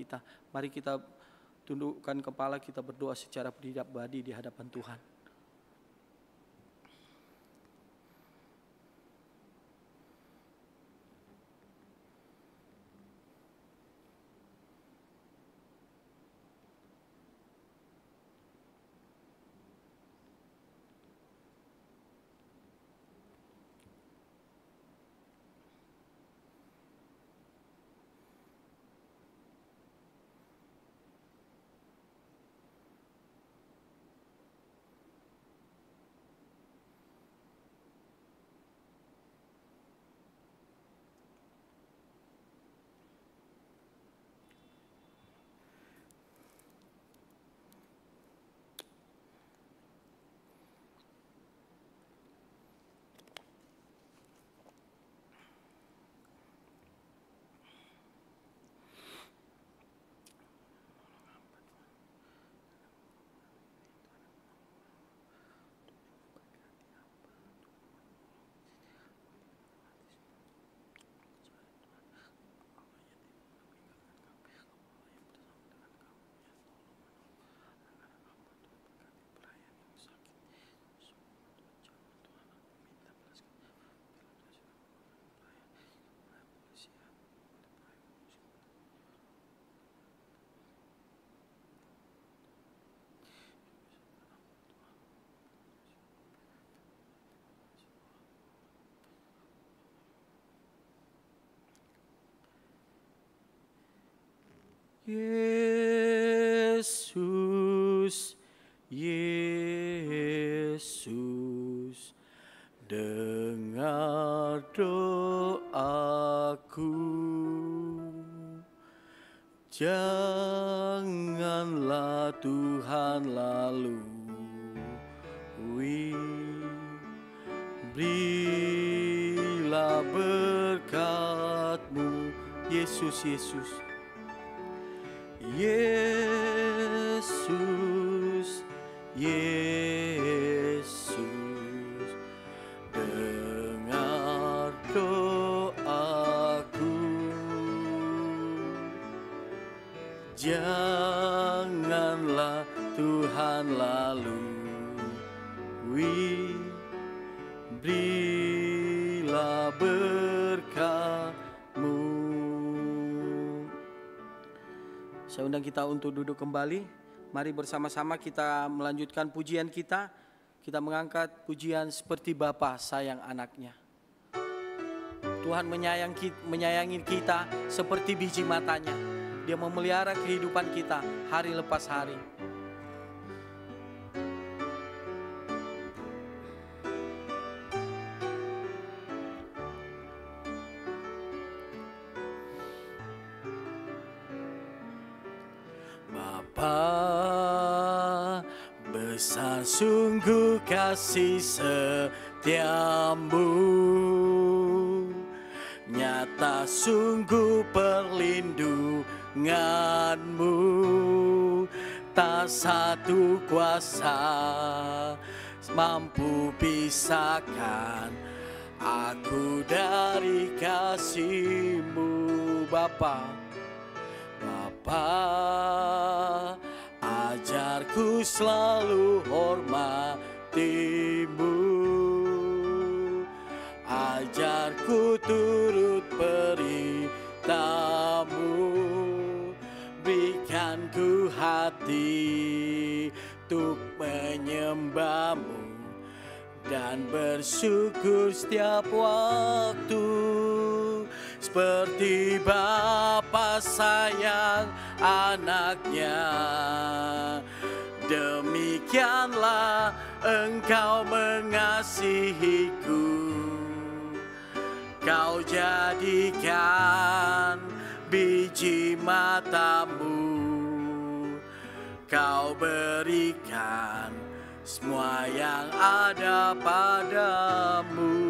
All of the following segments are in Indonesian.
kita. Mari kita tundukkan kepala, kita berdoa secara pribadi di hadapan Tuhan. Yesus, Yesus, dengar doaku. Janganlah Tuhan lalui, berilah berkat-Mu. Yesus, Yesus, Yesus, Yesus, dengar doaku. Janganlah Tuhan lalui, berilah berkat-Mu. Saya undang kita untuk duduk kembali. Mari bersama-sama kita melanjutkan pujian kita. Kita mengangkat pujian seperti Bapa sayang anaknya. Tuhan menyayangi kita seperti biji matanya. Dia memelihara kehidupan kita hari lepas hari. Bapa, besar sungguh kasih setiamu, nyata sungguh perlindunganmu, tak satu kuasa mampu pisahkan aku dari kasih-Mu. Bapa, ajarku selalu hormati-Mu, ajarku turut perintah-Mu, berikan ku hati untuk menyembah-Mu dan bersyukur setiap waktu. Seperti Bapa sayang anaknya, demikianlah Engkau mengasihiku. Kau jadikan biji mata-Mu, Kau berikan semua yang ada padamu.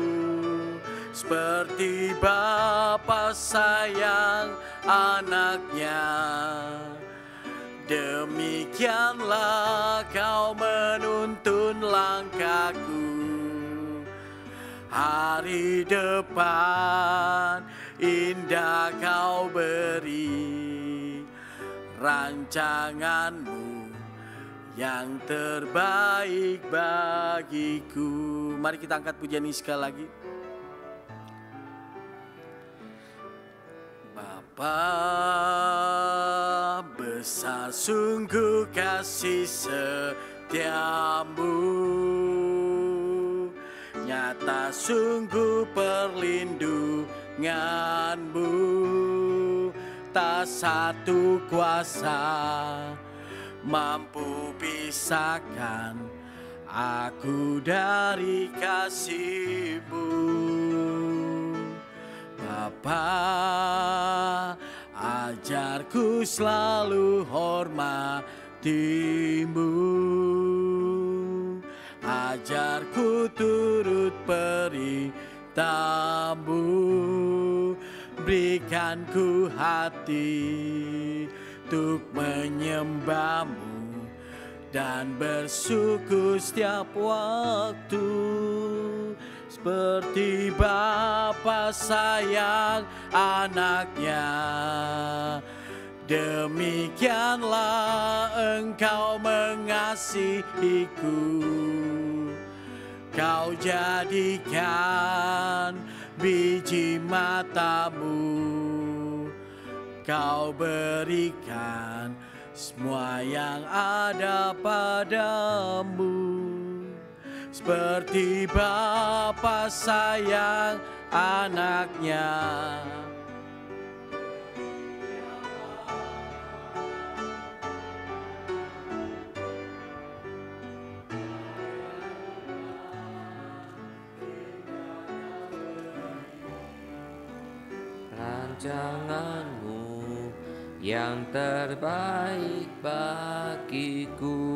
Seperti Bapa sayang anaknya, demikianlah Kau menuntun langkahku. Hari depan indah Kau beri, rancangan-Mu yang terbaik bagiku. Mari kita angkat pujian ini sekali lagi. Bapa, besar sungguh kasih setiamu, nyata sungguh perlindunganmu, tak satu kuasa mampu pisahkan aku dari kasih-Mu. Bapa, ajarku selalu hormati-Mu, ajarku turut perintah-Mu, berikan ku hati untuk menyembah-Mu dan bersyukur setiap waktu. Seperti Bapa sayang anaknya, demikianlah Engkau mengasihiku. Kau jadikan biji mata-Mu, Kau berikan semua yang ada padamu. Seperti Bapa sayang anaknya, rancangan-Mu yang terbaik bagiku.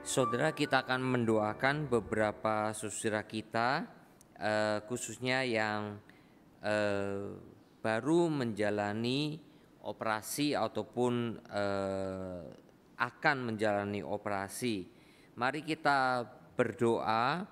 Saudara, kita akan mendoakan beberapa saudara kita, khususnya yang baru menjalani operasi ataupun akan menjalani operasi. Mari kita berdoa,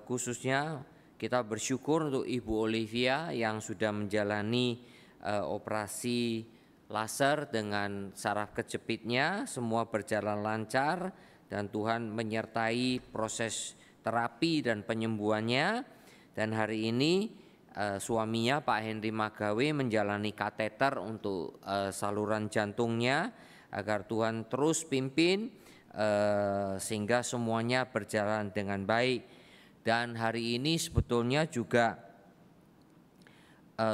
khususnya kita bersyukur untuk Ibu Olivia yang sudah menjalani operasi laser dengan saraf kejepitnya. Semua berjalan lancar dan Tuhan menyertai proses terapi dan penyembuhannya. Dan hari ini suaminya Pak Henry Magawe menjalani kateter untuk saluran jantungnya, agar Tuhan terus pimpin sehingga semuanya berjalan dengan baik. Dan hari ini sebetulnya juga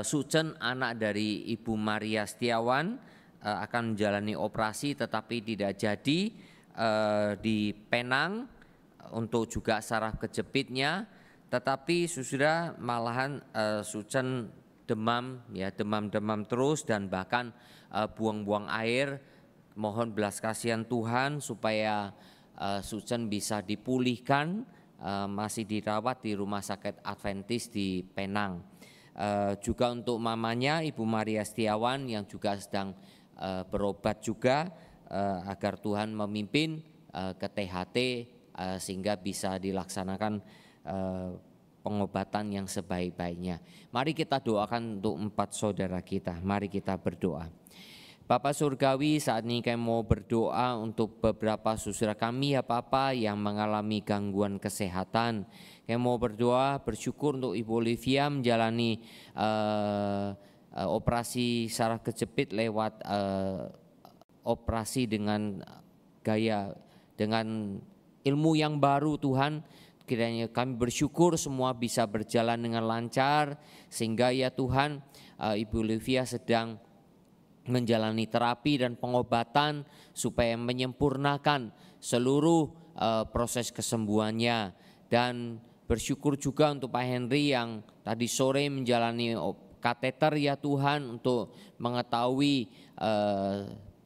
Sucen, anak dari Ibu Maria Setiawan, akan menjalani operasi tetapi tidak jadi di Penang untuk juga saraf kejepitnya. Tetapi saudara, malahan Sucen demam terus dan bahkan buang-buang air. Mohon belas kasihan Tuhan supaya Sucen bisa dipulihkan, masih dirawat di Rumah Sakit Adventist di Penang. Juga untuk mamanya Ibu Maria Setiawan yang juga sedang berobat juga, agar Tuhan memimpin ke THT sehingga bisa dilaksanakan pengobatan yang sebaik-baiknya. Mari kita doakan untuk 4 saudara kita. Mari kita berdoa. Bapa Surgawi, saat ini kami mau berdoa untuk beberapa saudara kami ya Bapa yang mengalami gangguan kesehatan. Kami mau berdoa, bersyukur untuk Ibu Olivia menjalani operasi saraf kejepit lewat operasi dengan ilmu yang baru Tuhan. Kiranya kami bersyukur semua bisa berjalan dengan lancar, sehingga ya Tuhan Ibu Olivia sedang menjalani terapi dan pengobatan supaya menyempurnakan seluruh proses kesembuhannya. Dan bersyukur juga untuk Pak Henry yang tadi sore menjalani kateter ya Tuhan, untuk mengetahui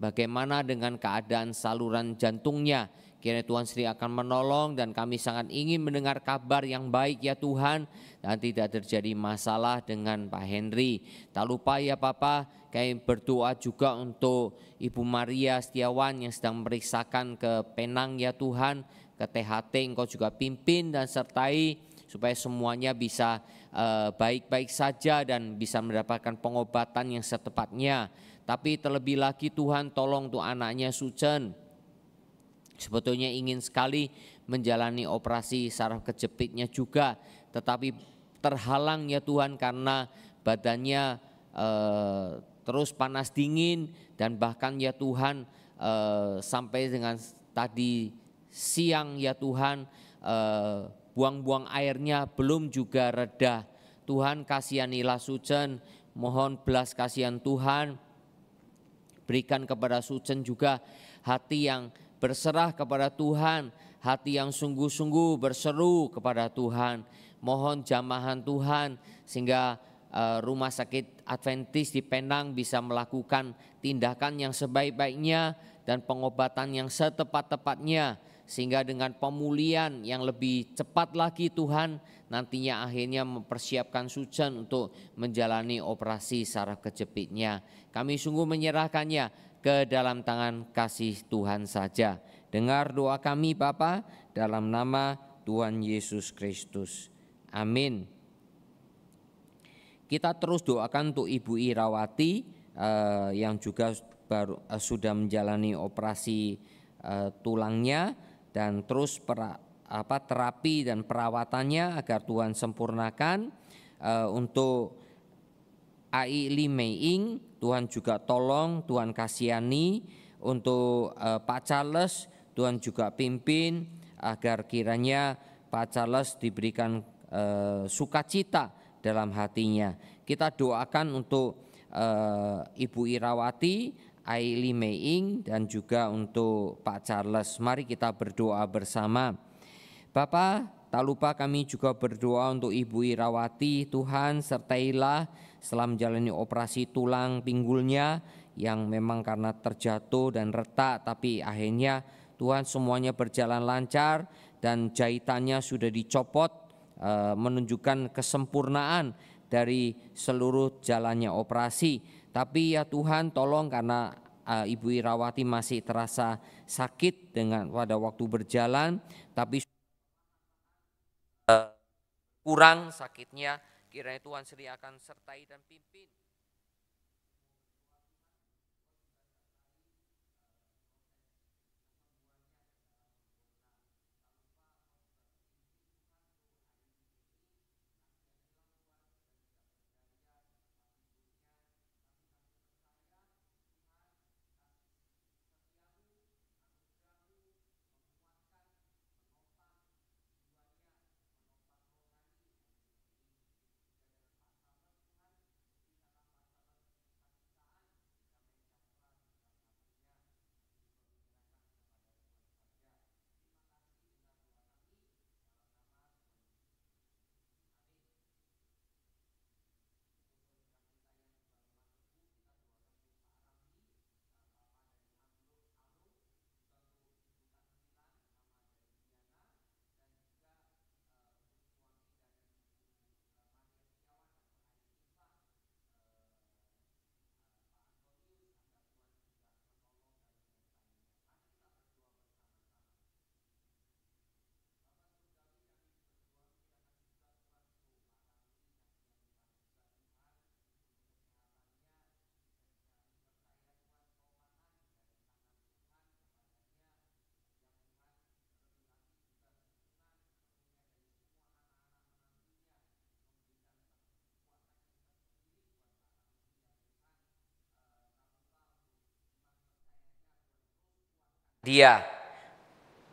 bagaimana dengan keadaan saluran jantungnya. Kiranya Tuhan sendiri akan menolong, dan kami sangat ingin mendengar kabar yang baik ya Tuhan, dan tidak terjadi masalah dengan Pak Henry. Tak lupa ya Papa, kami berdoa juga untuk Ibu Maria Setiawan yang sedang memeriksakan ke Penang ya Tuhan, ke THT Engkau juga pimpin dan sertai, supaya semuanya bisa baik-baik saja dan bisa mendapatkan pengobatan yang setepatnya. Tapi terlebih lagi Tuhan, tolong untuk anaknya Sucen, sebetulnya ingin sekali menjalani operasi saraf kejepitnya juga, tetapi terhalang ya Tuhan karena badannya terus panas dingin, dan bahkan ya Tuhan sampai dengan tadi siang ya Tuhan buang-buang airnya belum juga reda. Tuhan kasihanilah Sucen, mohon belas kasihan Tuhan, berikan kepada Sucen juga hati yang berserah kepada Tuhan, hati yang sungguh-sungguh berseru kepada Tuhan. Mohon jamahan Tuhan sehingga Rumah Sakit Adventist di Penang bisa melakukan tindakan yang sebaik-baiknya dan pengobatan yang setepat-tepatnya, sehingga dengan pemulihan yang lebih cepat lagi Tuhan, nantinya akhirnya mempersiapkan Sucen untuk menjalani operasi saraf kejepitnya. Kami sungguh menyerahkannya ke dalam tangan kasih Tuhan saja. Dengar doa kami Bapa, dalam nama Tuhan Yesus Kristus. Amin. Kita terus doakan untuk Ibu Irawati yang juga sudah menjalani operasi tulangnya, dan terus terapi dan perawatannya agar Tuhan sempurnakan. Untuk Ai Li Meing, Tuhan juga tolong, Tuhan kasihani. Untuk Pak Charles, Tuhan juga pimpin agar kiranya Pak Charles diberikan sukacita dalam hatinya. Kita doakan untuk Ibu Irawati, Ai Li Meing, dan juga untuk Pak Charles. Mari kita berdoa bersama. Bapa, tak lupa kami juga berdoa untuk Ibu Irawati. Tuhan sertailah setelah menjalani operasi tulang pinggulnya yang memang karena terjatuh dan retak, tapi akhirnya Tuhan semuanya berjalan lancar dan jahitannya sudah dicopot, menunjukkan kesempurnaan dari seluruh jalannya operasi. Tapi ya Tuhan, tolong karena Ibu Irawati masih terasa sakit dengan pada waktu berjalan, tapi kurang sakitnya, kiranya Tuhan sendiri akan sertai dan pimpin. Dia,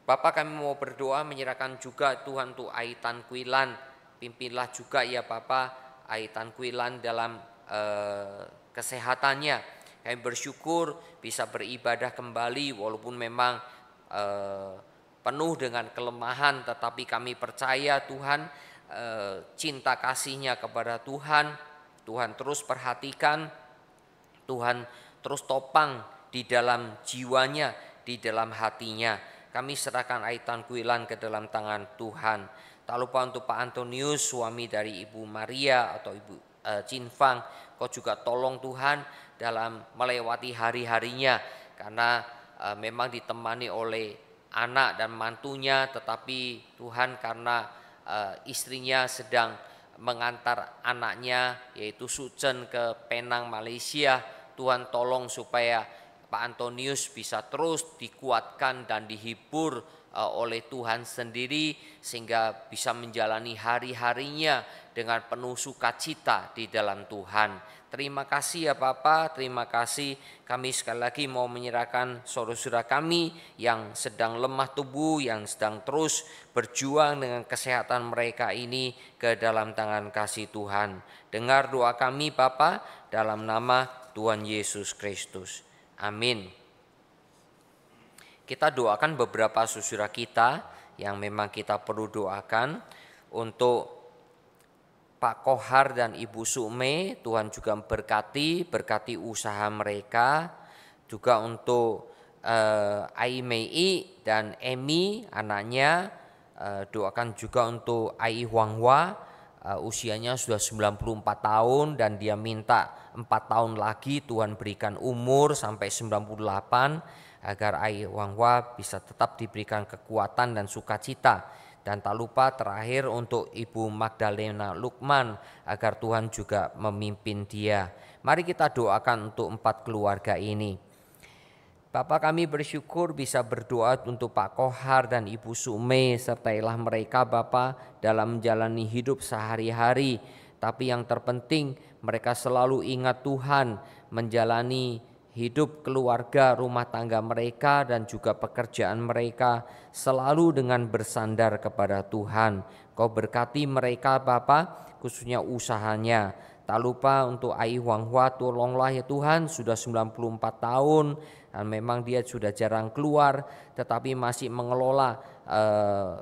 Bapak, kami mau berdoa menyerahkan juga Tuhan untuk Ai Tan Kwilan. Pimpinlah juga ya Bapak Ai Tan Kwilan dalam kesehatannya. Kami bersyukur bisa beribadah kembali walaupun memang penuh dengan kelemahan, tetapi kami percaya Tuhan cinta kasihnya kepada Tuhan. Tuhan terus perhatikan, Tuhan terus topang di dalam jiwanya, di dalam hatinya. Kami serahkan Ai Tan Kwilan ke dalam tangan Tuhan. Tak lupa untuk Pak Antonius, suami dari Ibu Maria atau Ibu Chin Fang, Kau juga tolong Tuhan dalam melewati hari-harinya, karena memang ditemani oleh anak dan mantunya, tetapi Tuhan karena istrinya sedang mengantar anaknya yaitu Sucen ke Penang, Malaysia. Tuhan tolong supaya Pak Antonius bisa terus dikuatkan dan dihibur oleh Tuhan sendiri sehingga bisa menjalani hari-harinya dengan penuh sukacita di dalam Tuhan. Terima kasih ya Bapak, terima kasih. Kami sekali lagi mau menyerahkan saudara-saudara kami yang sedang lemah tubuh, yang sedang terus berjuang dengan kesehatan mereka ini ke dalam tangan kasih Tuhan. Dengar doa kami Bapak dalam nama Tuhan Yesus Kristus. Amin. Kita doakan beberapa saudara kita yang memang kita perlu doakan. Untuk Pak Kohar dan Ibu Sume, Tuhan juga berkati usaha mereka. Juga untuk Ai Mei dan Emi anaknya, doakan juga untuk Ai Huanghua, usianya sudah 94 tahun dan dia minta 4 tahun lagi Tuhan berikan umur sampai 98 agar Ai Huanghua bisa tetap diberikan kekuatan dan sukacita. Dan tak lupa terakhir untuk Ibu Magdalena Lukman agar Tuhan juga memimpin dia. Mari kita doakan untuk 4 keluarga ini. Bapak, kami bersyukur bisa berdoa untuk Pak Kohar dan Ibu Sume, sertailah mereka Bapak dalam menjalani hidup sehari-hari. Tapi yang terpenting mereka selalu ingat Tuhan, menjalani hidup keluarga, rumah tangga mereka dan juga pekerjaan mereka selalu dengan bersandar kepada Tuhan. Kau berkati mereka Bapa, khususnya usahanya. Tak lupa untuk Ai Huanghua, tolonglah ya Tuhan, sudah 94 tahun dan memang dia sudah jarang keluar tetapi masih mengelola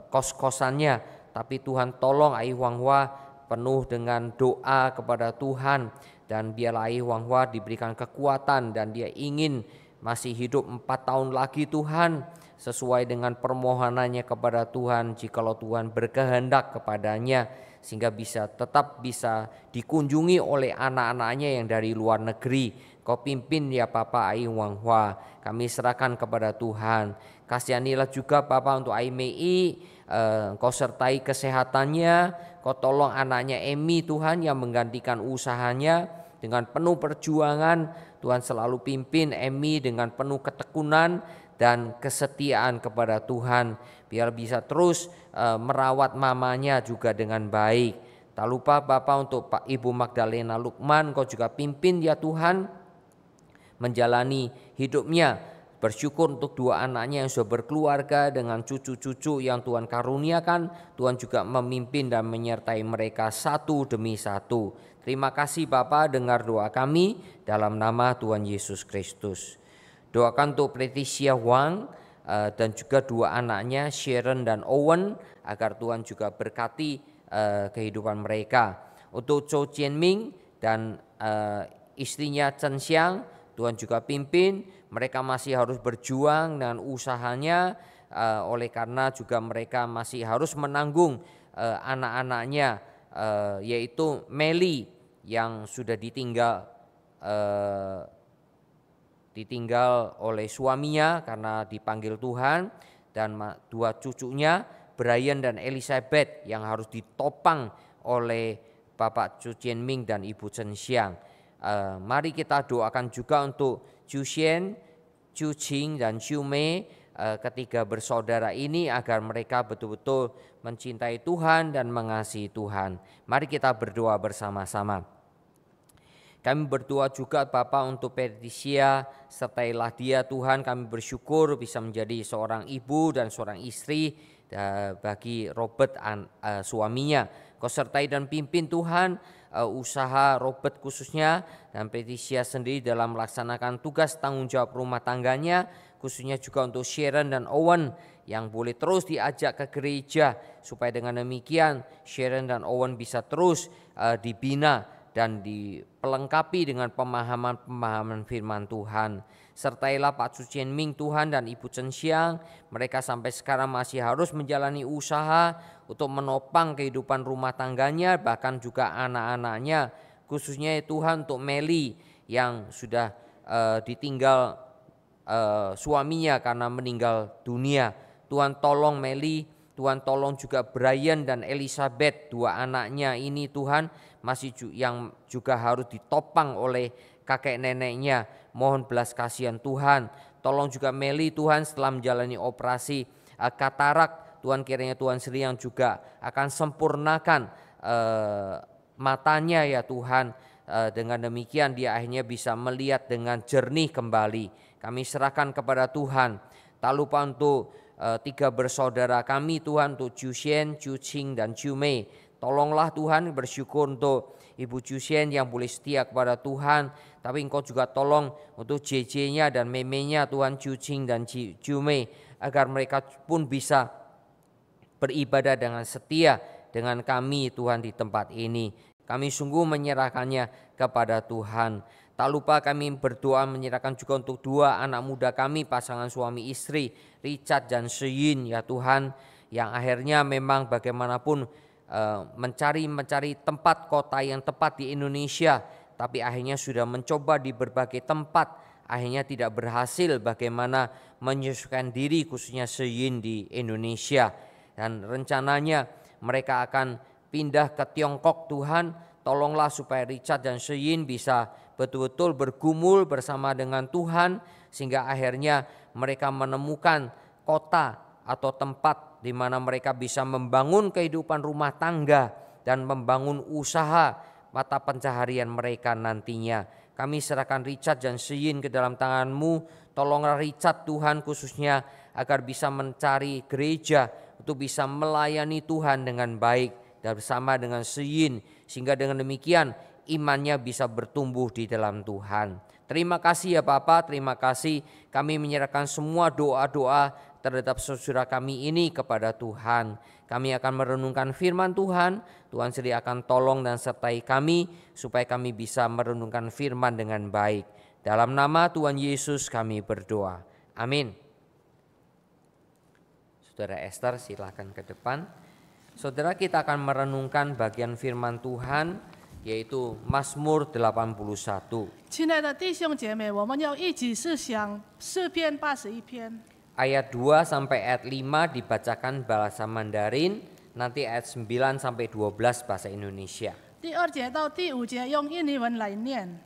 kos-kosannya. Tapi Tuhan tolong Ai Huanghua penuh dengan doa kepada Tuhan. Dan biarlah Ai Huanghua diberikan kekuatan dan dia ingin masih hidup 4 tahun lagi Tuhan, sesuai dengan permohonannya kepada Tuhan jikalau Tuhan berkehendak kepadanya, sehingga tetap bisa dikunjungi oleh anak-anaknya yang dari luar negeri. Kau pimpin ya Bapak Ai Huanghua, kami serahkan kepada Tuhan. Kasihanilah juga Bapak untuk Ai Mei, Kau sertai kesehatannya, Kau tolong anaknya Emi Tuhan yang menggantikan usahanya. Dengan penuh perjuangan Tuhan selalu pimpin Emi dengan penuh ketekunan dan kesetiaan kepada Tuhan. Biar bisa terus merawat mamanya juga dengan baik. Tak lupa Bapak untuk Pak Ibu Magdalena Lukman, Kau juga pimpin ya Tuhan menjalani hidupnya. Bersyukur untuk 2 anaknya yang sudah berkeluarga dengan cucu-cucu yang Tuhan karuniakan. Tuhan juga memimpin dan menyertai mereka satu demi satu. Terima kasih Bapa, dengar doa kami dalam nama Tuhan Yesus Kristus. Doakan untuk Patricia Wang dan juga 2 anaknya Sharon dan Owen agar Tuhan juga berkati kehidupan mereka. Untuk Chou Jianming dan istrinya Chen Xiang, Tuhan juga pimpin. Mereka masih harus berjuang dengan usahanya, oleh karena juga mereka masih harus menanggung anak-anaknya, yaitu Meli yang sudah ditinggal oleh suaminya karena dipanggil Tuhan, dan 2 cucunya Brian dan Elizabeth yang harus ditopang oleh Bapak Chou Jianming dan Ibu Chen Xiang. Mari kita doakan juga untuk Chu Xian, Chu Qing dan Chu Mei, ketiga bersaudara ini agar mereka betul-betul mencintai Tuhan dan mengasihi Tuhan. Mari kita berdoa bersama-sama. Kami berdoa juga Bapa untuk Patricia, sertailah dia Tuhan. Kami bersyukur bisa menjadi seorang ibu dan seorang istri bagi Robert suaminya. Kau sertai dan pimpin Tuhan usaha Robert khususnya dan Patricia sendiri dalam melaksanakan tugas tanggung jawab rumah tangganya, khususnya juga untuk Sharon dan Owen yang boleh terus diajak ke gereja, supaya dengan demikian Sharon dan Owen bisa terus dibina dan dipelengkapi dengan pemahaman firman Tuhan. Sertailah Pak Chou Jianming Tuhan dan Ibu Chen Xiang, mereka sampai sekarang masih harus menjalani usaha untuk menopang kehidupan rumah tangganya, bahkan juga anak-anaknya, khususnya Tuhan untuk Meli yang sudah ditinggal suaminya karena meninggal dunia. Tuhan tolong Meli, Tuhan tolong juga Brian dan Elizabeth, dua anaknya ini Tuhan yang juga harus ditopang oleh kakek neneknya. Mohon belas kasihan Tuhan. Tolong juga Meli Tuhan setelah menjalani operasi katarak. Tuhan kiranya Tuhan sendiri yang juga akan sempurnakan matanya ya Tuhan. Dengan demikian dia akhirnya bisa melihat dengan jernih kembali. Kami serahkan kepada Tuhan. Tak lupa untuk 3 bersaudara kami Tuhan, untuk Chu Shen, Chu Ching dan Chu Mei. Tolonglah Tuhan, bersyukur untuk Ibu Chu Shen yang boleh setia kepada Tuhan. Tapi Engkau juga tolong untuk JJ-nya dan Meme-nya Tuhan, Chu Ching dan Chu Mei. Agar mereka pun bisa beribadah dengan setia dengan kami Tuhan di tempat ini. Kami sungguh menyerahkannya kepada Tuhan. Tak lupa kami berdoa menyerahkan juga untuk 2 anak muda kami, pasangan suami istri, Richard dan Seyin ya Tuhan. Yang akhirnya memang bagaimanapun mencari tempat kota yang tepat di Indonesia. Tapi akhirnya sudah mencoba di berbagai tempat. Akhirnya tidak berhasil bagaimana menyesuaikan diri khususnya Seyin di Indonesia. Dan rencananya mereka akan pindah ke Tiongkok Tuhan. Tolonglah supaya Richard dan Seyin bisa betul-betul bergumul bersama dengan Tuhan. Sehingga akhirnya mereka menemukan kota atau tempat di mana mereka bisa membangun kehidupan rumah tangga. Dan membangun usaha mata pencaharian mereka nantinya. Kami serahkan Richard dan Seyin ke dalam tangan-Mu. Tolonglah Richard Tuhan khususnya agar bisa mencari gereja untuk bisa melayani Tuhan dengan baik. Dan bersama dengan Seyin, sehingga dengan demikian imannya bisa bertumbuh di dalam Tuhan. Terima kasih ya Bapak, terima kasih. Kami menyerahkan semua doa-doa terhadap saudara kami ini kepada Tuhan. Kami akan merenungkan firman Tuhan. Tuhan sendiri akan tolong dan sertai kami supaya kami bisa merenungkan firman dengan baik. Dalam nama Tuhan Yesus kami berdoa. Amin. Saudara Esther silakan ke depan. Saudara, kita akan merenungkan bagian firman Tuhan yaitu Mazmur 81. 亲爱的弟兄姐妹，我们要一起思想诗篇81篇。 Ayat 2 sampai ayat 5 dibacakan bahasa Mandarin, nanti ayat 9 sampai 12 bahasa Indonesia. 第2节到第5节用印尼文来念。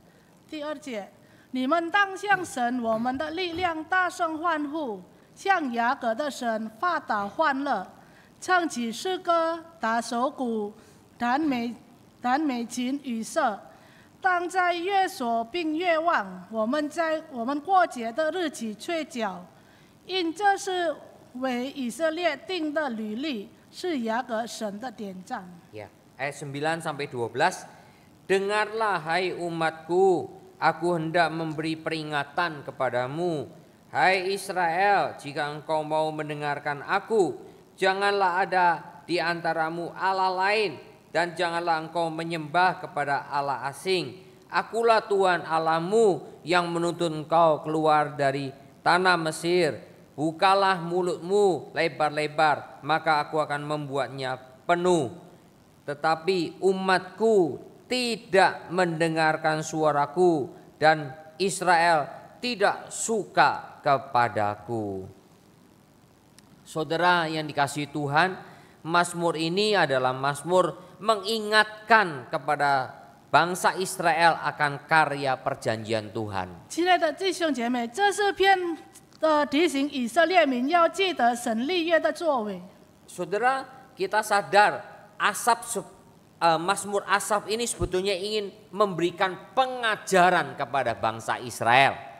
第2节，你们当向神我们的力量大声欢呼，向雅各的神发打欢乐。 唱起诗歌，打手鼓，弹美琴与瑟。当在月朔并月望，我们过节的日期吹角，因这是为以色列定的律例，是雅各神的典章。 Ya, ayat 9 sampai 12. Dengarlah hai umatku, aku hendak memberi peringatan kepadamu. Hai Israel, jika engkau mau mendengarkan aku, janganlah ada di antaramu Allah lain, dan janganlah engkau menyembah kepada Allah asing. Akulah Tuhan Allahmu yang menuntun engkau keluar dari tanah Mesir. Bukalah mulutmu lebar-lebar, maka aku akan membuatnya penuh. Tetapi umatku tidak mendengarkan suaraku, dan Israel tidak suka kepadaku. Saudara yang dikasihi Tuhan, Mazmur ini adalah Mazmur mengingatkan kepada bangsa Israel akan karya perjanjian Tuhan. 亲爱的弟兄姐妹，这是篇提醒以色列民要记得神立约的作为。 Saudara, kita sadar Mazmur Asaf ini sebetulnya ingin memberikan pengajaran kepada bangsa Israel.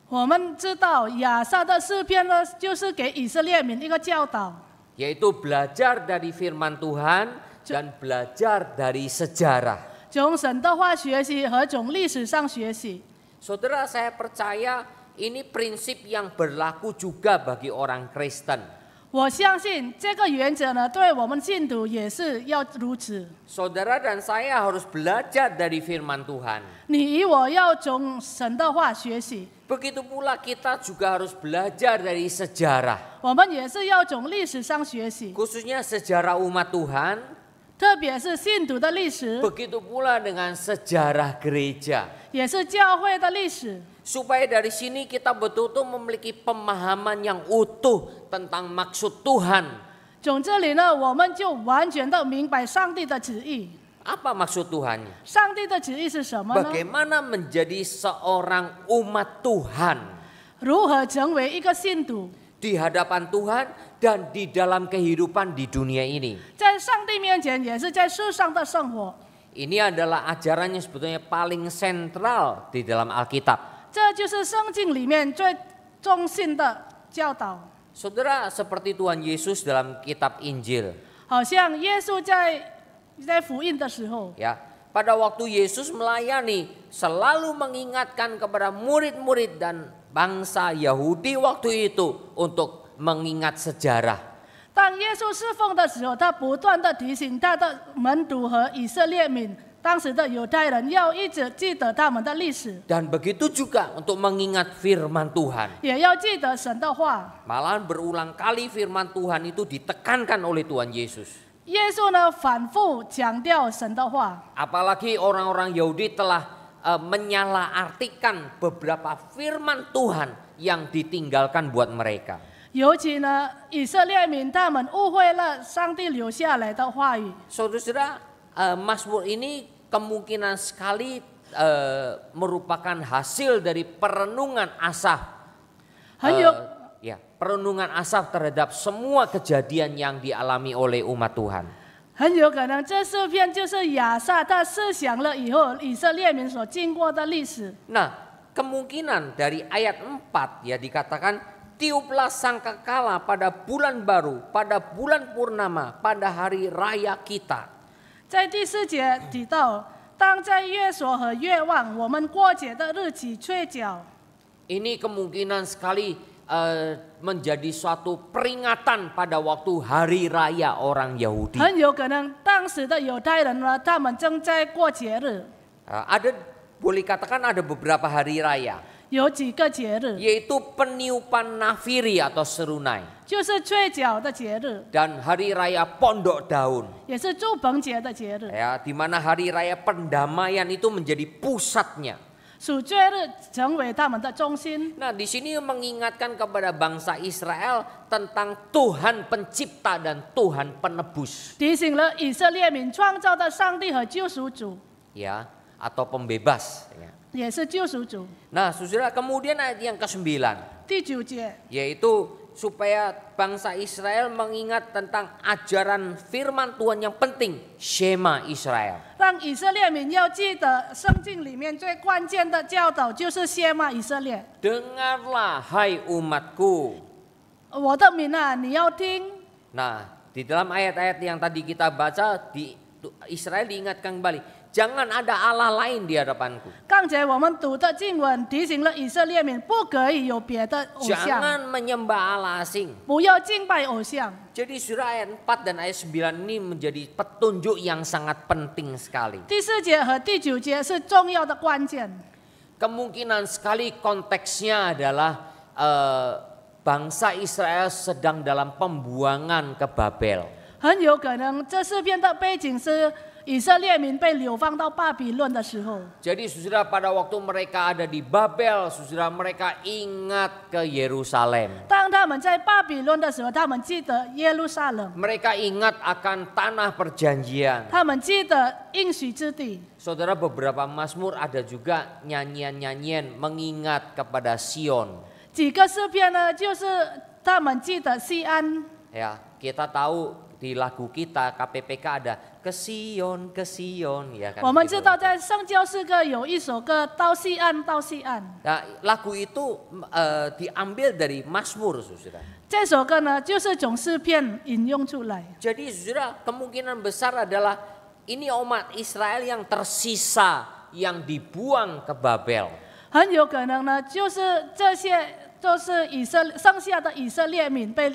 我们知道亚萨的诗篇呢，就是给以色列民一个教导， Yaitu belajar dari firman Tuhan dan belajar dari sejarah. 从神的话学习和从历史上学习。 Saudara, saya percaya ini prinsip yang berlaku juga bagi orang Kristen. 我相信这个原则呢，对我们信徒也是要如此。 Saudara dan saya harus belajar dari firman Tuhan. 你与我要从神的话学习， Begitu pula kita juga harus belajar dari sejarah. 我们也是要从历史上学习， Khususnya sejarah umat Tuhan. 特别是信徒的历史， Begitu pula dengan sejarah gereja. 也是教会的历史。 Supaya dari sini kita betul-betul memiliki pemahaman yang utuh tentang maksud Tuhan. 从这里呢，我们就完全的明白上帝的旨意。 Apa maksud Tuhannya? 上帝的旨意是什么呢？ Bagaimana menjadi seorang umat Tuhan 如何成为一个信徒， di hadapan Tuhan dan di dalam kehidupan di dunia ini. 在上帝面前，也是在世上的生活。 Ini adalah ajaran yang sebetulnya paling sentral di dalam Alkitab. 这就是圣经里面最中心的教导。 Saudara, seperti Tuhan Yesus dalam kitab Injil. 好像耶稣在福音的时候， Ya, pada waktu Yesus melayani selalu mengingatkan kepada murid-murid dan bangsa Yahudi waktu itu untuk mengingat sejarah. 当耶稣侍奉的时候，他不断的提醒他的门徒和以色列民，当时的犹太人要一直记得他们的历史， Dan begitu juga untuk mengingat firman Tuhan. 也要记得神的话。 Malahan berulang kali firman Tuhan itu ditekankan oleh Tuhan Yesus. 耶稣呢，反复强调神的话。 Apalagi orang-orang Yahudi telah menyalahartikan beberapa firman Tuhan yang ditinggalkan buat mereka. 尤其呢，以色列民他们误会了上帝留下来的话语。 Saudara-saudara, Mazmur ini kemungkinan sekali merupakan hasil dari perenungan Asaf. 很有 Perenungan Asaf terhadap semua kejadian yang dialami oleh umat Tuhan. 很有可能这诗篇就是亚萨他思想了以后以色列民所经过的历史。 Nah, kemungkinan dari ayat 4 ya dikatakan tiuplah sangkakala pada bulan baru, pada bulan purnama, pada hari raya kita. 在第4节提到，当在月朔和月望，我们过节的日期吹角。 Ini kemungkinan sekali menjadi suatu peringatan pada waktu hari raya orang Yahudi. 很有可能当时的犹太人呢，他们正在过节日， Boleh katakan ada beberapa hari raya, 有几个节日， yaitu peniupan nafiri atau serunai 就是吹角的节日， dan hari raya pondok daun. 也是祝棚节的节日。 Ya, di mana hari raya pendamaian itu menjadi pusatnya. 赎罪日成为他们的中心。 Nah, di sini mengingatkan kepada bangsa Israel tentang Tuhan pencipta dan Tuhan penebus. 提醒了以色列民创造的上帝和救赎主， Ya, atau pembebas. Ya. 也是救赎主。 Nah, saudara, kemudian ayat yang ke-9, 第9节， yaitu supaya bangsa Israel mengingat tentang ajaran firman Tuhan yang penting, Shema Israel. 让以色列民要记得圣经里面最关键的教导就是先嘛以色列。 Dengarlah hai umatku. 我的民啊，你要听。 Nah, di dalam ayat-ayat yang tadi kita baca, Israel diingatkan kembali, jangan ada Allah lain di hadapanku. 刚才我们读的经文提醒了以色列民，不可以有别的偶像， Jangan menyembah Allah asing. 不要敬拜偶像。 Jadi surah ayat 4 dan ayat 9 ini menjadi petunjuk yang sangat penting sekali. 第4节和第9节是重要的关键。 Kemungkinan sekali konteksnya adalah bangsa Israel sedang dalam pembuangan ke Babel. 很有可能这四篇的背景是以色列民被流放到巴比伦的时候。 Jadi saudara, pada waktu mereka ada di Babel, saudara, mereka ingat ke Yerusalem. 当他们在巴比伦的时候，他们记得耶路撒冷， Mereka ingat akan tanah perjanjian. 他们记得应许之地。 Saudara, beberapa mazmur ada juga nyanyian-nyanyian mengingat kepada Sion. 几个诗篇呢，就是他们记得西安。 Ya, kita tahu di lagu kita KPPK ada ke Sion ya kan. 我们 gitu. 知道在圣教诗歌有一首歌到西安，到西安。 Nah, lagu itu diambil dari Mazmur, saudara. 这首歌呢，就是从诗篇引用出来。 Jadi saudara, kemungkinan besar adalah ini umat Israel yang tersisa yang dibuang ke Babel. 很有可能呢，就是这些都是剩下的以色列民被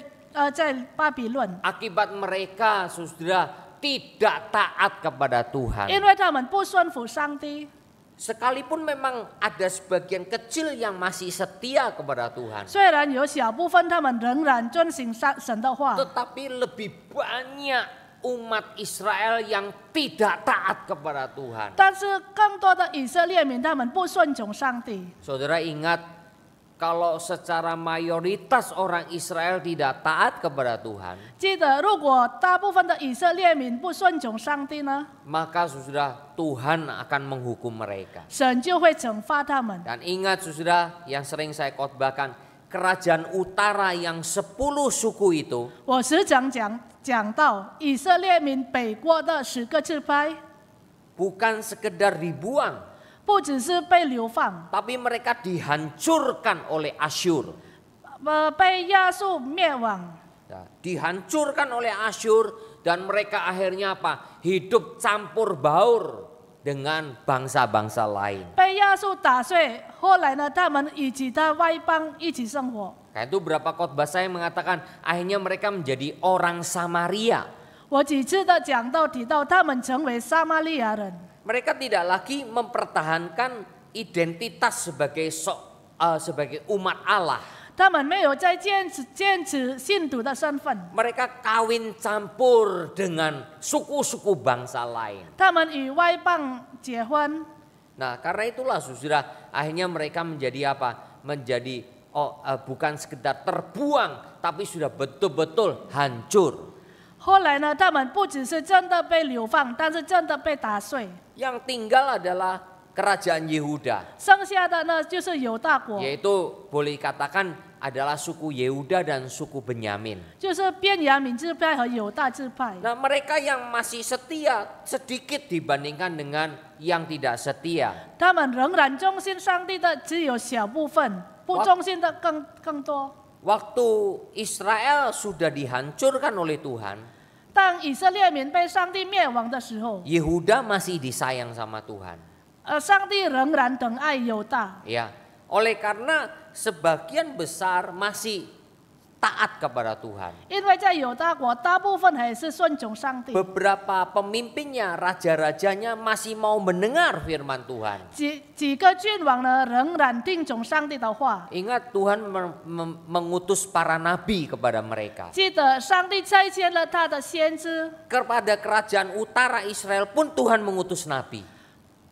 在巴比伦， Akibat mereka, saudara, tidak taat kepada Tuhan. 因为他们不顺服上帝。 Sekalipun memang ada sebagian kecil yang masih setia kepada Tuhan, 虽然有小部分他们仍然遵行神的话， tetapi lebih banyak umat Israel yang tidak taat kepada Tuhan. 但是更多的以色列民他们不顺从上帝。 Saudara ingat kalau secara mayoritas orang Israel tidak taat kepada Tuhan, 记得，如果大部分的以色列民不顺从上帝呢， maka saudara Tuhan akan menghukum mereka. 神就会惩罚他们。 Dan ingat saudara yang sering saya khotbahkan, kerajaan utara yang 10 suku itu 我时常讲到以色列民北国的10个支派， bukan sekedar dibuang, 不只是被流放， tapi mereka dihancurkan oleh Asyur. 被亚述灭亡。 Ya, dihancurkan oleh Asyur dan mereka akhirnya apa? Hidup campur baur dengan bangsa-bangsa lain. 被亚述打碎，后来呢，他们与其他外邦一起生活。 Karena itu berapa khotbah saya mengatakan akhirnya mereka menjadi orang Samaria. 我几次的讲到提到，他们成为撒玛利亚人， Mereka tidak lagi mempertahankan identitas sebagai umat Allah. 他们没有再坚持信徒的身份， Mereka kawin campur dengan suku-suku bangsa lain. 他们与外邦结婚。 Nah, karena itulah saudara, akhirnya mereka menjadi apa? Menjadi bukan sekedar terbuang, tapi sudah betul-betul hancur. 后来呢，他们不只是真的被流放，但是真的被打碎。 Yang tinggal adalah kerajaan Yehuda, 剩下的呢，就是犹大国， yaitu boleh dikatakan adalah suku Yehuda dan suku Benyamin. 就是便雅悯支派和犹大支派。 Nah, mereka yang masih setia sedikit dibandingkan dengan yang tidak setia. 他们仍然忠心上帝的只有小部分，不忠心的更多。 Waktu Israel sudah dihancurkan oleh Tuhan, 当以色列民被上帝灭亡的时候， Yehuda masih disayang sama Tuhan. 上帝仍然疼爱犹大， Ya, oleh karena sebagian besar masih taat kepada Tuhan. 因为在犹大国大部分还是顺从上帝。 Beberapa pemimpinnya, raja-rajanya masih mau mendengar firman Tuhan. 几个君王呢，仍然听从上帝的话。 Ingat Tuhan mengutus para nabi kepada mereka. 记得上帝差遣了他的先知， Kepada kerajaan utara Israel pun Tuhan mengutus nabi.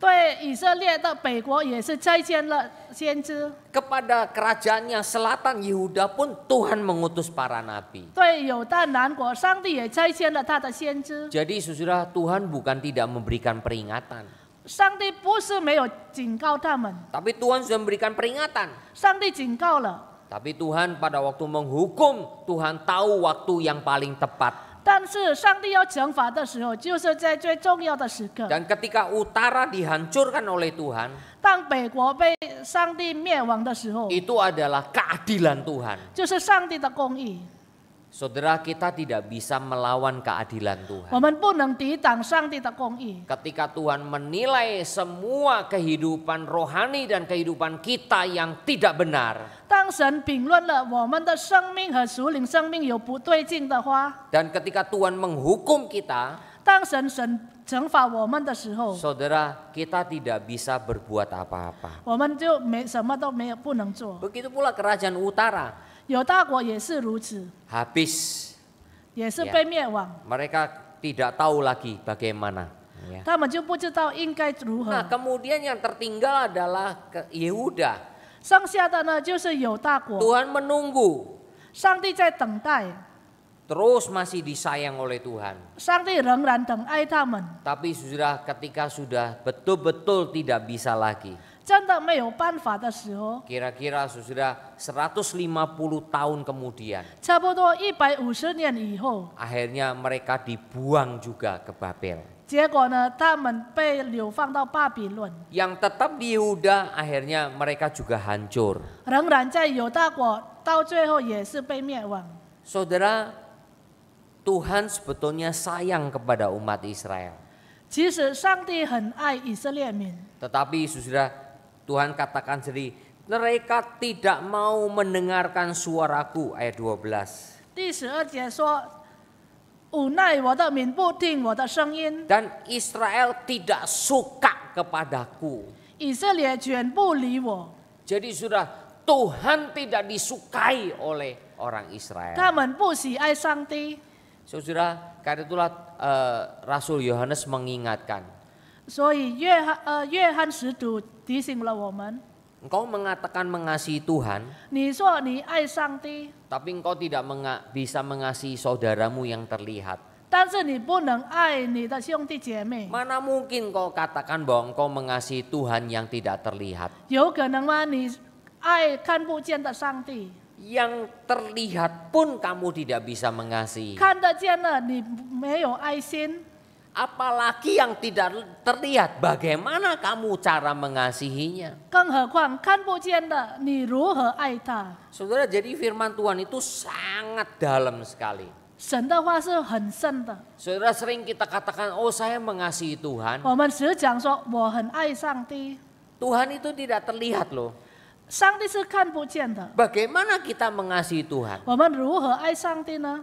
对以色列的北国也是差遣了先知， Kepada kerajaannya selatan Yehuda pun Tuhan mengutus para nabi. 对犹大南国，上帝也差遣了他的先知。 Jadi saudara, Tuhan bukan tidak memberikan peringatan, 上帝不是没有警告他们， tapi Tuhan sudah memberikan peringatan. 上帝警告了， Tapi Tuhan pada waktu menghukum, Tuhan tahu waktu yang paling tepat. 但是上帝要惩罚的时候，就是在最重要的时刻。 Dan ketika utara dihancurkan oleh Tuhan, 当北国被上帝灭亡的时候， itu adalah keadilan Tuhan. 就是上帝的公义。 Saudara, kita tidak bisa melawan keadilan Tuhan. 我们不能抵挡上帝的公义。 Ketika Tuhan menilai semua kehidupan rohani dan kehidupan kita yang tidak benar, 当神评论了我们的生命和属灵生命有不对劲的话， dan ketika Tuhan menghukum kita, 当神惩罚我们的时候， saudara, kita tidak bisa berbuat apa-apa. 我们就什么都没有不能做。 Begitu pula kerajaan utara, 犹大国也是如此， habis. 也是被灭亡， Mereka tidak tahu lagi bagaimana. Ya. 他们就不知道应该如何。 Nah, kemudian yang tertinggal adalah Yehuda. 剩下的呢，就是犹大国， Tuhan menunggu, 上帝在等待， terus masih disayang oleh Tuhan. 上帝仍然疼爱他们， Tapi sudah ketika sudah betul-betul tidak bisa lagi, 真的没有办法的时候， kira-kira sudah 150 tahun kemudian, 差不多150年以后， akhirnya mereka dibuang juga ke Babel. 结果呢，他们被流放到巴比伦， Yang tetap di Yehuda akhirnya mereka juga hancur. 仍然在犹大国，到最后也是被灭亡。 Saudara, Tuhan sebetulnya sayang kepada umat Israel. 其实上帝很爱以色列民， Tetapi sudah Tuhan katakan sendiri, mereka tidak mau mendengarkan suaraku, ayat 12. 第12节说：“无奈我的民不听我的声音， Dan Israel tidak suka kepadaku. 以色列全不理我。 Jadi sudah Tuhan tidak disukai oleh orang Israel. 他们不喜爱上帝， Saudara, karena itulah Rasul Yohanes mengingatkan, 所以约翰使徒提醒了我们： engkau mengatakan mengasihi Tuhan, 你说你爱上帝， tapi engkau tidak bisa mengasihi saudaramu yang terlihat. 但是你不能爱你的兄弟姐妹， Mana mungkin kau katakan bahwa engkau mengasihi Tuhan yang tidak terlihat? 有可能吗？你爱看不见的上帝， Yang terlihat pun kamu tidak bisa mengasihi. 看得见了你没有爱心， Apalagi yang tidak terlihat, bagaimana kamu cara mengasihinya? 更何况看不见的你如何爱他？ Saudara, jadi firman Tuhan itu sangat dalam sekali. 神的话是很深的， Saudara, sering kita katakan, oh saya mengasihi Tuhan. 我们只讲说我很爱上帝， Tuhan itu tidak terlihat loh. 上帝是看不见的， Bagaimana kita mengasihi Tuhan? 我们如何爱上帝呢？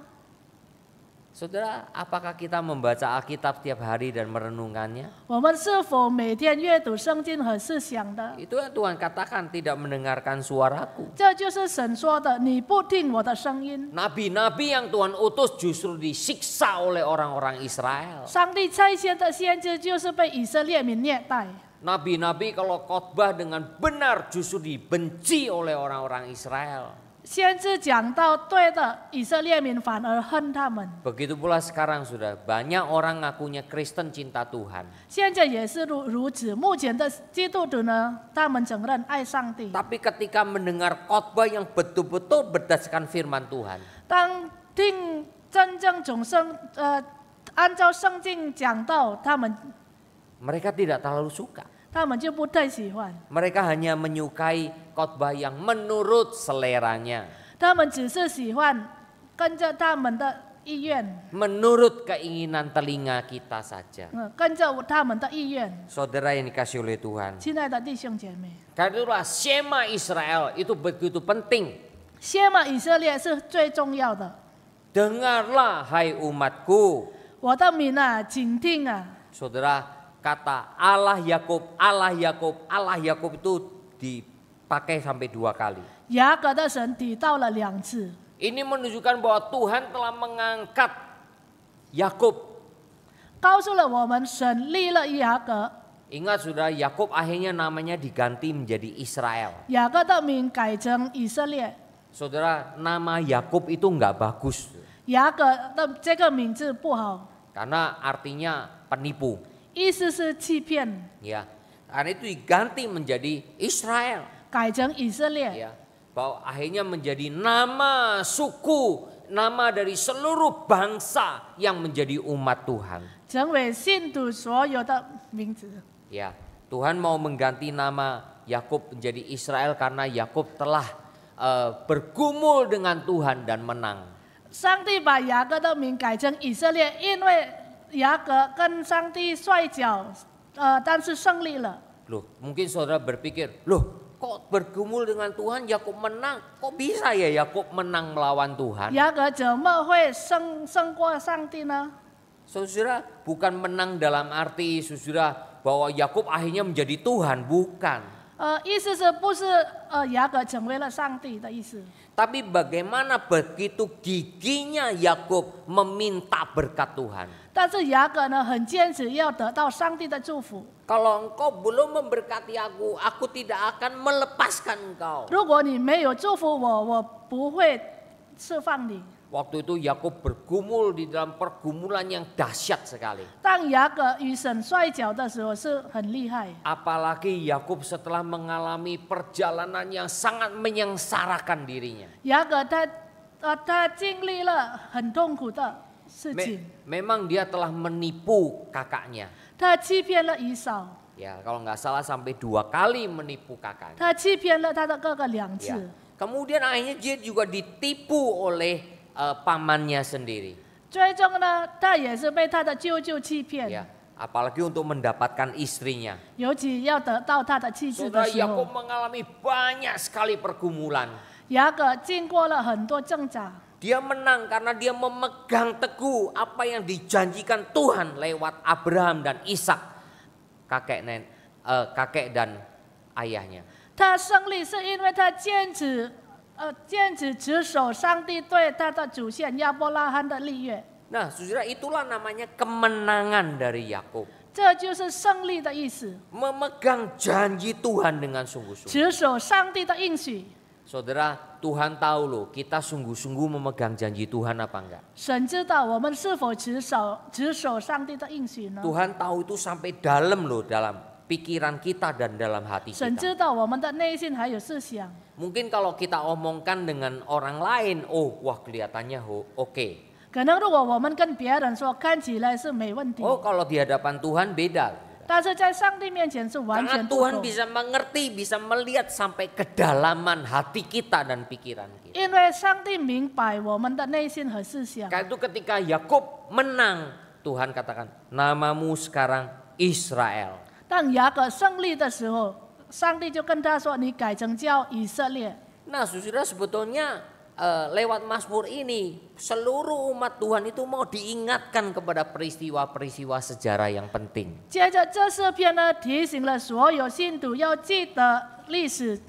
Saudara, apakah kita membaca Alkitab tiap hari dan merenungkannya? 我们是否每天阅读圣经和思想的？ Itu yang Tuhan katakan, tidak mendengarkan suaraku. 这就是神说的，你不听我的声音。 Nabi-nabi yang Tuhan utus justru disiksa oleh orang-orang Israel. 上帝差遣的先知就是被以色列民虐待。 Nabi-nabi kalau khotbah dengan benar justru dibenci oleh orang-orang Israel. 先知讲到对的，以色列民反而恨他们。 Begitu pula sekarang sudah banyak orang ngakunya Kristen cinta Tuhan. 现在也是如此。目前的基督徒呢，他们承认爱上帝， Tapi ketika mendengar khotbah yang betul-betul berdasarkan firman Tuhan, 当听真正按照圣经讲道，他们 mereka tidak terlalu suka. 就不太喜欢。 Mereka hanya menyukai khotbah yang menurut seleranya, 他们只是喜欢跟着他们的意愿， menurut keinginan telinga kita saja. 跟着他们的意愿。 Saudara yang dikasih oleh Tuhan, 亲爱的弟兄姐妹， karena itulah Shema Israel itu begitu penting. 先嘛，以色列是最重要的。 Dengarlah hai umatku. 我的民啊，请听啊！ Saudara, kata Allah Yakub, Allah Yakub, Allah Yakub itu dipakai sampai 2 kali. 雅各的神提到了2次， Ini menunjukkan bahwa Tuhan telah mengangkat Yakub. 告诉了我们神立了雅各， Ingat saudara, Yakub akhirnya namanya diganti menjadi Israel. 雅各的名改成以色列。 Saudara, nama Yakub itu nggak bagus. 雅各的这个名字不好， Karena artinya penipu. 意思是欺骗， Ya, karena itu diganti menjadi Israel. 改成以色列。 Ya, bahwa akhirnya menjadi nama suku, nama dari seluruh bangsa yang menjadi umat Tuhan. 成为信徒所有的名字。 Ya, Tuhan mau mengganti nama Yakub menjadi Israel karena Yakub telah bergumul dengan Tuhan dan menang. 上帝把雅各的名改成以色列，因为雅各跟上帝摔跤，但是胜利了。 Loh, mungkin saudara berpikir, loh kok bergumul dengan Tuhan Yakub menang? Kok bisa ya Yakub menang melawan Tuhan? 雅各怎么会胜过上帝呢？ Saudara, bukan menang dalam arti saudara bahwa Yakub akhirnya menjadi Tuhan, bukan. 意思是不是雅各成为了上帝的意思？ Tapi bagaimana begitu giginya Yakub meminta berkat Tuhan. 但是雅各呢，很坚持要得到上帝的祝福。 Kalau engkau belum memberkati aku tidak akan melepaskan engkau. 如果你没有祝福我，我不会释放你。 Waktu itu Yakub bergumul di dalam pergumulan yang dahsyat sekali. 当雅各与神摔跤的时候是很厉害， Apalagi Yakub setelah mengalami perjalanan yang sangat menyengsarakan dirinya. 雅各他经历了很痛苦的事情， Memang dia telah menipu kakaknya. 他欺骗了以扫， Ya, kalau nggak salah sampai 2 kali menipu kakaknya. 他欺骗了他的哥哥2次。 Ya. Kemudian akhirnya dia juga ditipu oleh pamannya sendiri. 最终呢，他也是被他的舅舅欺骗， Ya, apalagi untuk mendapatkan istrinya. 尤其要得到他的妻子的 Saudara 时 Yakub 候， mengalami banyak sekali pergumulan. 雅各经过了很多挣扎， Dia menang karena dia memegang teguh apa yang dijanjikan Tuhan lewat Abraham dan Ishak, kakek dan ayahnya. 他胜利是因为他坚持持守上帝对他的祖先亚伯拉罕的立约。 Nah, saudara, itulah namanya kemenangan dari Yakub. 这就是胜利的意思， Memegang janji Tuhan dengan sungguh-sungguh. 持守上帝的应许。 Saudara, Tuhan tahu loh kita sungguh-sungguh memegang janji Tuhan apa enggak. 神知道我们是否持守上帝的应许呢？ Tuhan tahu itu sampai dalam loh, dalam pikiran kita dan dalam hati 神 kita. 知道我们的内心还有思想。 Mungkin kalau kita omongkan dengan orang lain, oh wah kelihatannya oke. 可能如果我们跟别人说，看起来是没问题， Oh kalau di hadapan Tuhan beda. 但是在上帝面前是完 Karena 全不 Tuhan 同。 bisa mengerti, bisa melihat sampai kedalaman hati kita dan pikiran kita. 因为上帝明白我们的内心和思想。 Karena itu ketika Yakub menang, Tuhan katakan, namamu sekarang Israel. 当雅各胜利的时候，上帝就跟他说：“你改成叫以色列。” Nah saudara sebetulnya lewat Mazmur ini seluruh umat Tuhan itu mau diingatkan kepada peristiwa-peristiwa sejarah yang penting. 接着这诗篇呢，提醒了所有信徒要记得历史，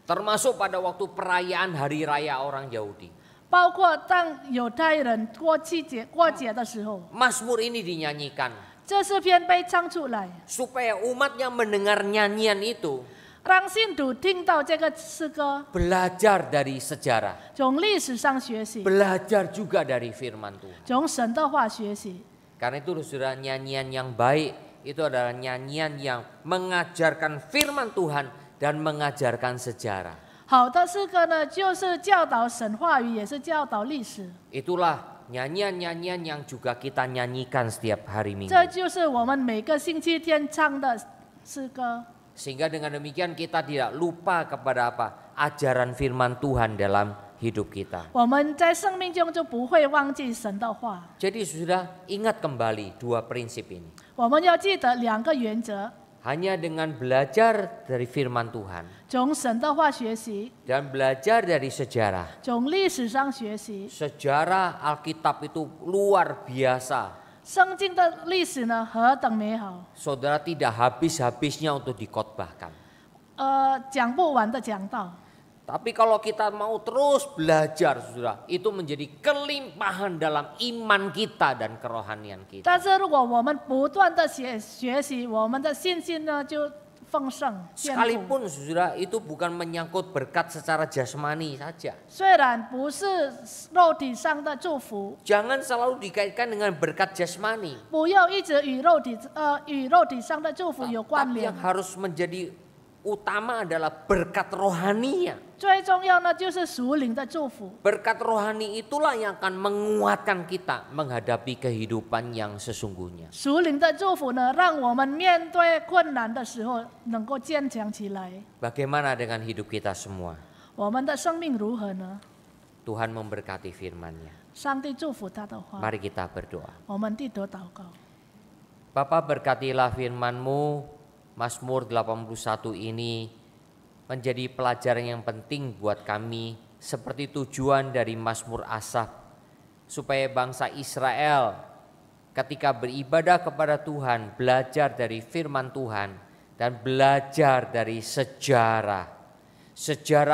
Termasuk pada waktu perayaan hari raya orang Yahudi. 包括当犹太人过节的时候， Mazmur ini dinyanyikan 这诗篇被唱出来， supaya umatnya mendengar nyanyian itu 让信徒听到这个诗歌， belajar dari sejarah, 从历史上学习， belajar juga dari firman Tuhan. 从神的话学习。 Karena itu saudara, nyanyian yang baik itu adalah nyanyian yang mengajarkan firman Tuhan dan mengajarkan sejarah. 好的诗歌呢，就是教导神话语，也是教导历史。 Itulah nyanyian-nyanyian yang juga kita nyanyikan setiap hari Minggu. 这就是我们每个星期天唱的诗歌。 Sehingga dengan demikian kita tidak lupa kepada apa? Ajaran firman Tuhan dalam hidup kita. 我们在生命中就不会忘记神的话。 Jadi sudah ingat kembali dua prinsip ini. 我们要记得两个原则： Hanya dengan belajar dari firman Tuhan 从神的话学习， dan belajar dari sejarah. 从历史上学习。 Sejarah Alkitab itu luar biasa. 圣经的历史呢，何等美好！ Saudara tidak habis-habisnya untuk dikotbahkan. 讲不完的讲道。 Tapi kalau kita mau terus belajar, saudara, itu menjadi kelimpahan dalam iman kita dan kerohanian kita. 但是如果我们不断的学习，我们的信心呢就丰盛坚固。 Sekalipun saudara itu bukan menyangkut berkat secara jasmani saja. 虽然不是肉体上的祝福， Jangan selalu dikaitkan dengan berkat jasmani. 不要一直与肉体上的祝福有关 Tapi 联 yang。harus menjadi utama adalah berkat rohaninya. 最重要呢就是属灵的祝福。 Berkat rohani itulah yang akan menguatkan kita menghadapi kehidupan yang sesungguhnya. 属灵的祝福呢，让我们面对困难的时候能够坚强起来。 Bagaimana dengan hidup kita semua? 我们的生命如何呢？ Tuhan memberkati firman-Nya. 上帝祝福他的话， Mari kita berdoa. 我们低头祷告。 Bapa, berkatilah firman-Mu, Mazmur 81 ini menjadi pelajaran yang penting buat kami, seperti tujuan dari Mazmur Asaf, supaya bangsa Israel ketika beribadah kepada Tuhan belajar dari firman Tuhan dan belajar dari sejarah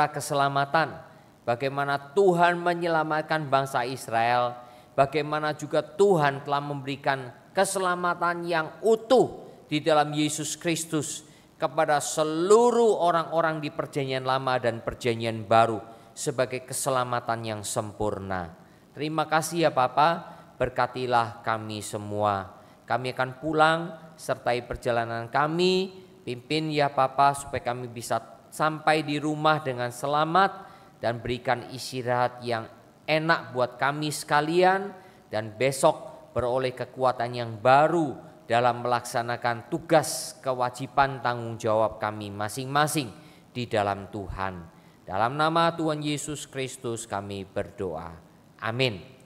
keselamatan, bagaimana Tuhan menyelamatkan bangsa Israel, bagaimana juga Tuhan telah memberikan keselamatan yang utuh di dalam Yesus Kristus kepada seluruh orang-orang di perjanjian lama dan perjanjian baru sebagai keselamatan yang sempurna. Terima kasih ya Bapa, berkatilah kami semua. Kami akan pulang, sertai perjalanan kami, pimpin ya Bapa supaya kami bisa sampai di rumah dengan selamat dan berikan istirahat yang enak buat kami sekalian, dan besok beroleh kekuatan yang baru dalam melaksanakan tugas, kewajiban, tanggung jawab kami masing-masing di dalam Tuhan. Dalam nama Tuhan Yesus Kristus kami berdoa. Amin.